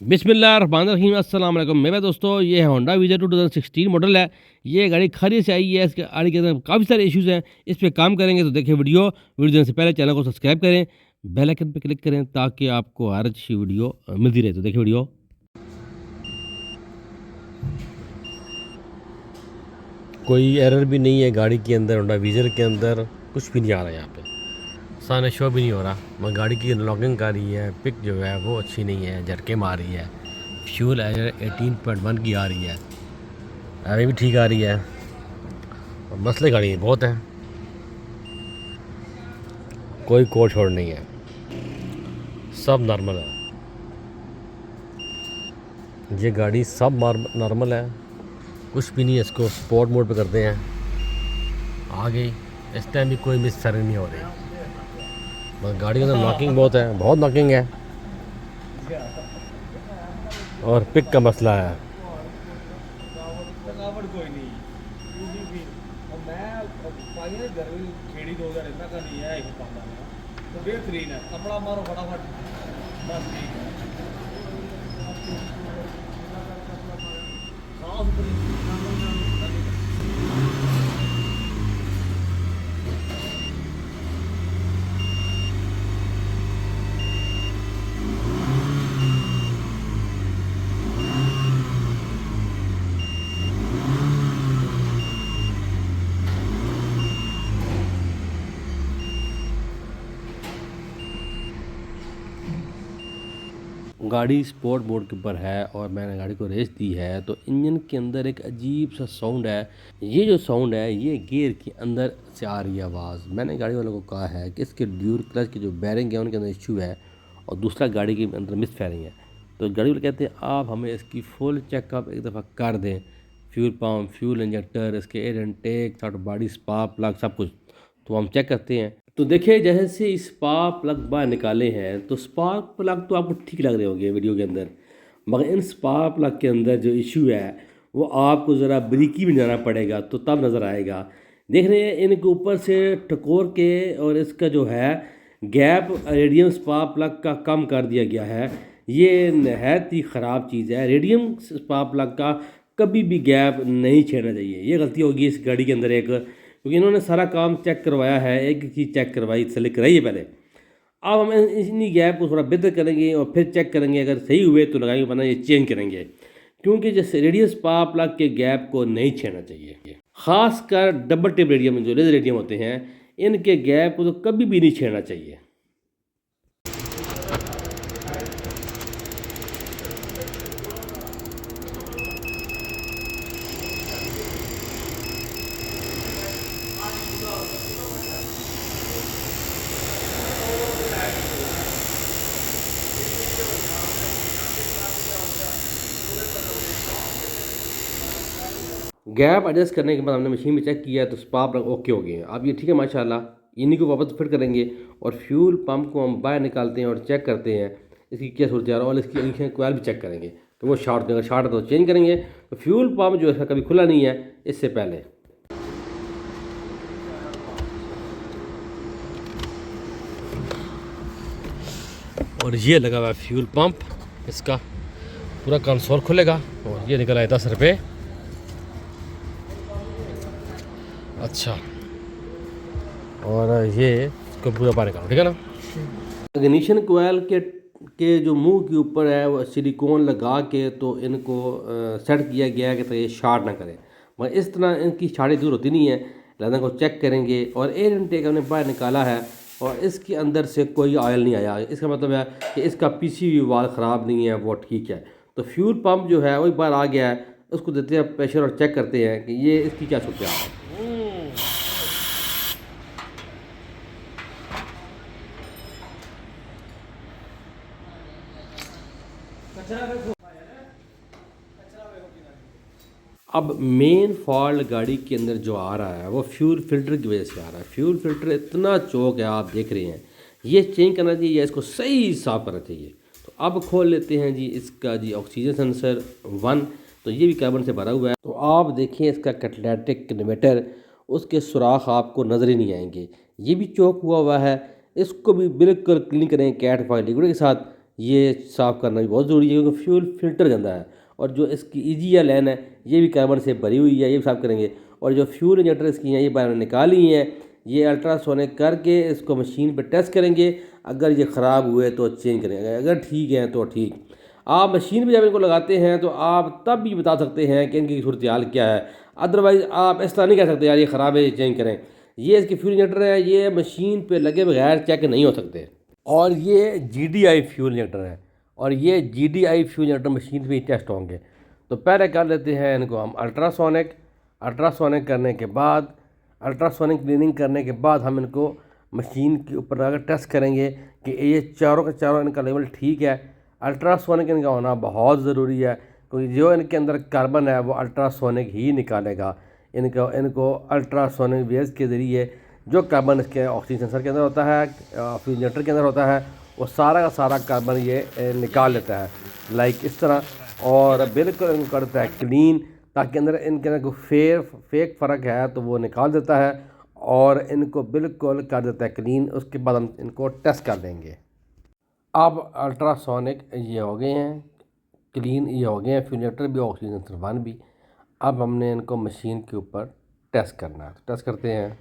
बिस्मिल्लाहिर्रहमानिर्रहीम अस्सलाम वालेकुम मेरे दोस्तों, ये है होंडा वीज़ा 2016 मॉडल है। ये गाड़ी खरीद से आई है। इसके गाड़ी के अंदर काफ़ी सारे इश्यूज़ हैं। इस पे काम करेंगे तो देखिए वीडियो देखने से पहले चैनल को सब्सक्राइब करें, बेल आइकन पे क्लिक करें ताकि आपको हर अच्छी वीडियो मिलती रहे। तो देखिए वीडियो। कोई एरर भी नहीं है गाड़ी के अंदर, होंडा वीज़र के अंदर कुछ भी नहीं आ रहा है। यहाँ पे सामने शो भी नहीं हो रहा, मगर गाड़ी की लॉकिंग कर रही है। पिक जो है वो अच्छी नहीं है, झटके मार रही है। फ्यूल एयर 18.1 की आ रही है, अरे भी ठीक आ रही है। और मसले गाड़ी बहुत हैं, कोई कोड छोड़ नहीं है, सब नॉर्मल है। ये गाड़ी सब नॉर्मल है, कुछ भी नहीं है। इसको स्पोर्ट मोड पे करते हैं, आ गई। इस टाइम भी कोई मिस फायरिंग नहीं हो रही, मगर गाड़ी के अंदर नॉकिंग बहुत है, बहुत नॉकिंग है। और पिक का मसला है। थकावट कोई नहीं यूजी भी और मैं पानी ने घर में खेड़ी 2000 इतना का नहीं है एक पाना में तो बेहतरीन है। कपड़ा मारो फटाफट, बस ठीक है। साफ सुथरी गाड़ी स्पोर्ट मोड के ऊपर है और मैंने गाड़ी को रेस दी है तो इंजन के अंदर एक अजीब सा साउंड है। ये जो साउंड है ये गियर के अंदर से आ रही है आवाज़। मैंने गाड़ी वालों को कहा है कि इसके ड्यूर क्लच के जो बैरिंग है उनके अंदर इशू है और दूसरा गाड़ी के अंदर मिस फायरिंग है। तो गाड़ी वाले कहते हैं आप हमें इसकी फुल चेकअप एक दफ़ा कर दें, फ्यूल पम्प, फ्यूल इंजेक्टर, इसके air intake, third body, spark plug, सब कुछ तो हम चेक करते हैं। तो देखिए जैसे स्पार्क प्लग बाहर निकाले हैं तो स्पार्क प्लग तो आपको ठीक लग रहे होंगे वीडियो के अंदर, मगर इन स्पार्क प्लग के अंदर जो इशू है वो आपको ज़रा ब्रीकी में जाना पड़ेगा तो तब नज़र आएगा। देख रहे हैं इनके ऊपर से टकोर के और इसका जो है गैप रेडियम स्पार्क प्लग का कम कर दिया गया है। ये नहायत ही ख़राब चीज़ है। रेडियम स्पार्क प्लग का कभी भी गैप नहीं छेड़ना चाहिए। ये गलती होगी इस गाड़ी के अंदर एक, क्योंकि इन्होंने सारा काम चेक करवाया है, एक एक चीज़ चेक करवाई, तसल्ली कराई है पहले। अब हम इन्हीं गैप को थोड़ा बेहतर करेंगे और फिर चेक करेंगे, अगर सही हुए तो लगाएंगे, वरना ये चेंज करेंगे। क्योंकि जैसे रेडियस स्पार्क प्लग के गैप को नहीं छेड़ना चाहिए। खासकर डबल टिप रेडियम जो लेज़र रेडियम होते हैं इनके गैप को तो कभी भी नहीं छेड़ना चाहिए। गैप एडजस्ट करने के बाद हमने मशीन में चेक किया तो स्पार्क प्लग ओके हो गए हैं। अब ये ठीक है माशाल्लाह। इन्हीं को वापस फिट करेंगे और फ्यूल पंप को हम बाहर निकालते हैं और चेक करते हैं इसकी क्या सूरत है, और इसकी इंजन कोयल भी चेक करेंगे तो वो शॉर्ट, अगर शॉर्ट है तो चेंज करेंगे। तो फ्यूल पंप जो है इसका कभी खुला नहीं है इससे पहले। और ये लगा हुआ है फ्यूल पंप, इसका पूरा कंसोल खुलेगा और ये निकला है 10 रुपये। अच्छा, और ये इसको पूरा बाहर निकालो, ठीक है ना। इग्निशन कोयल के जो मुंह के ऊपर है वो सिलिकॉन लगा के तो इनको सेट किया गया है कि तो ये शार्ट ना करें, मगर इस तरह इनकी शार्टें दूर होती नहीं है। लिहाजा को चेक करेंगे और एयर इनटेक हमने बाहर निकाला है और इसके अंदर से कोई ऑयल नहीं आया। इसका मतलब है कि इसका पीसीबी वाल ख़राब नहीं है, वो ठीक है। तो फ्यूल पंप जो है वही बाहर आ गया है, उसको देते हैं प्रेशर और चेक करते हैं कि ये इसकी क्या सूरत है। अब मेन फॉल्ट गाड़ी के अंदर जो आ रहा है वो फ्यूल फिल्टर की वजह से आ रहा है। फ्यूल फिल्टर इतना चौक है, आप देख रहे हैं, ये चेंज करना चाहिए या इसको सही साफ करना चाहिए। तो अब खोल लेते हैं जी इसका जी ऑक्सीजन सेंसर 1, तो ये भी कार्बन से भरा हुआ है। तो आप देखें इसका कैटालिटिक कन्वर्टर, उसके सुराख आपको नज़र ही नहीं आएंगे, ये भी चौक हुआ हुआ है। इसको भी बिल्कुल क्लीन करें कैट फाइल लिक्विड के साथ, ये साफ़ करना भी बहुत ज़रूरी है क्योंकि फ्यूल फिल्टर गंदा है। और जो इसकी ईजीआर लाइन है ये भी कार्बन से भरी हुई है, ये भी साफ़ करेंगे। और जो फ्यूल इंजेक्टर इसकी हैं ये बाहर निकाली हैं, ये अल्ट्रासोनिक करके इसको मशीन पे टेस्ट करेंगे। अगर ये ख़राब हुए तो चेंज करेंगे, अगर ठीक है तो ठीक। आप मशीन पे जब इनको लगाते हैं तो आप तब भी बता सकते हैं कि इनकी सूरत हाल क्या है। अदरवाइज़ आप इस तरह नहीं कह सकते यार ये ख़राब है, ये चेंज करें। ये इसके फ्यूल इंजेक्टर है, ये मशीन पे लगे बगैर चेक नहीं हो सकते। और ये GDI फ्यूल इंजेक्टर है, और ये GDI फ्यूल इंजेक्टर मशीन पे ही टेस्ट होंगे। तो पहले कर लेते हैं इनको हम अल्ट्रासोनिक करने के बाद, अल्ट्रासोनिक क्लीनिंग करने के बाद हम इनको मशीन के ऊपर अगर टेस्ट करेंगे कि ये चारों का चारों इनका लेवल ठीक है। अल्ट्रासोनिक इनका होना बहुत ज़रूरी है क्योंकि जो इनके अंदर कार्बन है वो अल्ट्रासोनिक ही निकालेगा। इनको अल्ट्रासोनिक वेव्स के ज़रिए जो कार्बन इसके ऑक्सीजन सेंसर के अंदर होता है, ऑक्सीजनेटर के अंदर होता है, वो सारा का सारा कार्बन ये निकाल लेता है लाइक इस तरह। और बिल्कुल इनको करता है क्लीन, ताकि अंदर इनके अंदर कोई फेक फ़र्क है तो वो निकाल देता है और इनको बिल्कुल कर देता है क्लीन। उसके बाद हम इनको टेस्ट कर देंगे। अब अल्ट्रासोनिक ये हो गए हैं क्लीन, ये हो गए हैं फ्यूलेटर भी, ऑक्सीजन सेंसर 1 भी। अब हमने इनको मशीन के ऊपर टेस्ट करना है, तो टेस्ट करते हैं।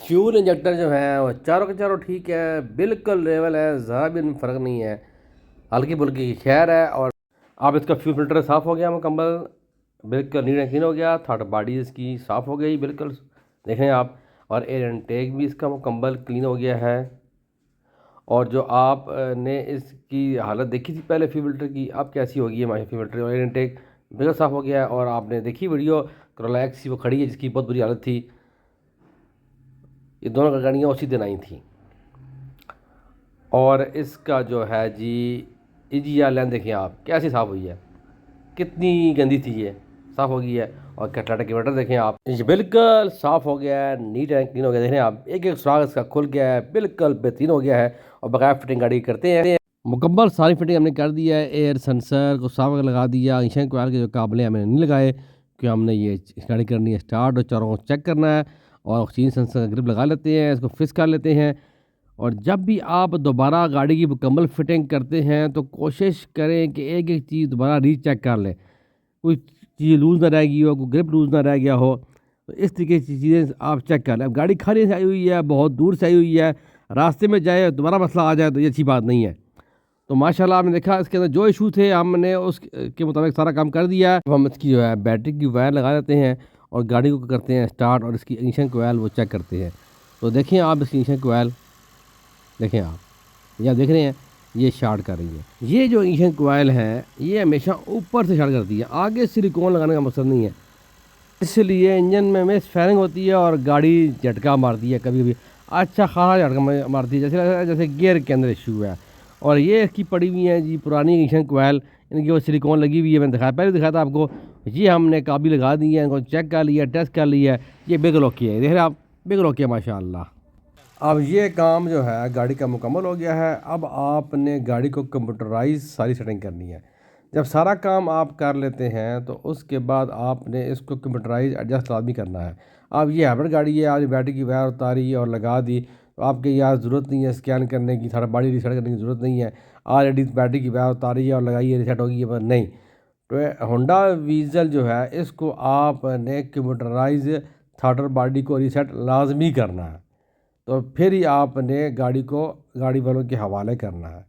फ्यूल इंजेक्टर जो है वो चारों के चारों ठीक है, बिल्कुल लेवल है, ज़रा भी इनमें फ़र्क नहीं है, हल्की फुल्की खैर है। और अब इसका फ्यूल फिल्टर साफ़ हो गया मुकम्मल, बिल्कुल नीट एंड क्लीन हो गया। थर्ड बॉडी इसकी साफ़ हो गई बिल्कुल, देखें आप। और एयर इनटेक भी इसका मुकम्मल क्लीन हो गया है। और जो आपने इसकी हालत देखी थी पहले फ्यूल फिल्टर की, अब कैसी होगी हमारी फ्यूल फिल्टर और एयर इनटेक बिल्कुल साफ़ हो गया है। और आपने देखी वीडियो Corolla X वो खड़ी है जिसकी बहुत बुरी हालत थी, ये दोनों गाड़ियाँ उसी दिन आई थी। और इसका जो है जी EGR लाइन देखें आप कैसी साफ़ हुई है, कितनी गंदी थी ये साफ़ हो गई है। और कैटलाइटिक इन्वर्टर देखें आप, ये बिल्कुल साफ़ हो गया है, नीट एंड क्लीन हो गया। देखें आप एक एक सुराख इसका खुल गया है, बिल्कुल बेहतरीन हो गया है। और बगैर फिटिंग गाड़ी करते हैं, मुकम्मल सारी फिटिंग हमने कर दिया है। एयर सेंसर को साफ लगा दिया, इंजन कोयल के जो काबले हमने नहीं लगाए क्योंकि हमने ये गाड़ी करनी है स्टार्ट और चारों को चेक करना है। और ऑक्सीजन सेंसर का ग्रिप लगा लेते हैं, इसको फिक्स कर लेते हैं। और जब भी आप दोबारा गाड़ी की मुकम्मल फिटिंग करते हैं तो कोशिश करें कि एक एक चीज़ दोबारा रीचेक कर लें, कोई चीज़ लूज़ ना रह गई हो, कोई ग्रिप लूज़ ना रह गया हो। तो इस तरीके की चीज़ें आप चेक कर लें। अब गाड़ी खाली से आई हुई है, बहुत दूर से आई हुई है, रास्ते में जाए दोबारा मसला आ जाए तो ये अच्छी बात नहीं है। तो माशाल्लाह आपने देखा इसके अंदर जो इशू थे हमने उसके मुताबिक सारा काम कर दिया है। अब हम इसकी जो है बैटरी की वायर लगा देते हैं और गाड़ी को करते हैं स्टार्ट और इसकी इंजन कोयल वो चेक करते हैं। तो देखें आप इसकी इंजन कोयल देखें आप, या देख रहे हैं ये शार्ट कर रही है। ये जो इंजन कोयल है ये हमेशा ऊपर से शार्ट करती है, आगे सिलिकॉन लगाने का मकसद नहीं है। इसलिए इंजन में मिस फायरिंग होती है और गाड़ी झटका मारती है, कभी कभी अच्छा खासा झटका मारती है, जैसे जैसे गियर के अंदर इशू है। और ये इसकी पड़ी हुई है जी पुरानी इंजन कोयल, इनकी वो सिलिकॉन लगी हुई है, मैंने दिखाया पहले दिखाया था आपको। ये हमने काबी लगा दी है, इनको चेक कर लिया, टेस्ट कर लिया है, ये बिल्कुल ओके है। देख रहे आप बिल्कुल ओके है माशाल्लाह। अब ये काम जो है गाड़ी का मुकम्मल हो गया है। अब आपने गाड़ी को कंप्यूटराइज सारी सेटिंग करनी है। जब सारा काम आप कर लेते हैं तो उसके बाद आपने इसको कंप्यूटराइज एडजस्ट लाजमी करना है। अब ये हाइब्रिड गाड़ी है, आज बैटरी की वायर उतारी और लगा दी, तो आपके यार ज़रूरत नहीं है स्कैन करने की, सारा बॉडी रीसेट करने की ज़रूरत नहीं है। ऑलरेडी बैटरी की वायर उतारी है और लगाई है, रीसेट होगी, पर नहीं। तो होंडा वीज़ल जो है इसको आपने कंप्यूटराइज थ्रॉटल बॉडी को रीसेट लाजमी करना है, तो फिर ही आपने गाड़ी को गाड़ी वालों के हवाले करना है।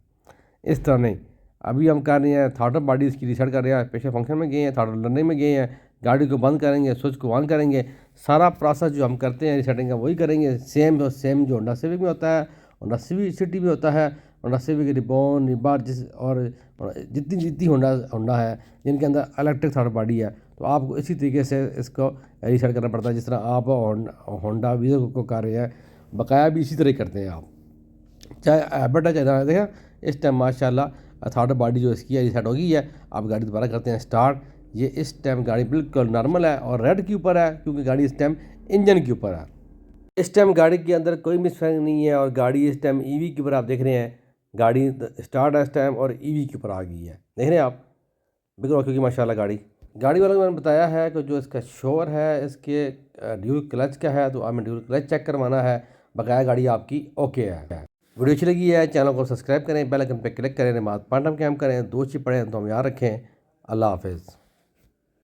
इस तरह नहीं, अभी हम कर रहे हैं थ्रॉटल बॉडी इसकी रीसेट कर रहे हैं, स्पेशल फंक्शन में गए हैं, थ्रॉटल लर्निंग में गए हैं, गाड़ी को बंद करेंगे, स्विच को ऑन करेंगे, सारा प्रोसेस जो हम करते हैं रीसेटिंग का वही करेंगे। सेम जो होंडा सिविक में होता है, होंडा सिविक सिटी में होता है, होंडा सिविक रिबॉन रिबार जिस और जितनी होंडा है जिनके अंदर इलेक्ट्रिक थ्रॉटल बॉडी है, तो आपको इसी तरीके से इसको रीसेट करना पड़ता है जिस तरह आप होंडा वीज़ो को कर रहे हैं, बकाया भी इसी तरह करते हैं आप, चाहे हैबिट है चाहे। देखें इस टाइम माशाल्लाह थर्ड बॉडी जो इसकी है रीसेट हो गई है। आप गाड़ी दोबारा करते हैं स्टार्ट, ये इस टाइम गाड़ी बिल्कुल नॉर्मल है और रेड के ऊपर है क्योंकि गाड़ी इस टाइम इंजन के ऊपर है। इस टाइम गाड़ी के अंदर कोई मिसफायरिंग नहीं है और गाड़ी इस टाइम ईवी के ऊपर आप देख रहे हैं, गाड़ी स्टार्ट है इस टाइम और ईवी के ऊपर आ गई है, देख रहे हैं आप बिल्कुल, क्योंकि माशाल्लाह गाड़ी वालों को मैंने बताया है कि जो इसका शोर है इसके ड्यूल क्लच का है, तो हमें ड्यूल क्लच चेक करवाना है, बकाया गाड़ी आपकी ओके है। वीडियो अच्छी लगी है चैनल को सब्सक्राइब करें, बेल आइकन पर क्लिक करें, नमाज पाँच टाइम कैम करें, दोस्त पढ़ें तो हम याद रखें। अल्लाह हाफिज़।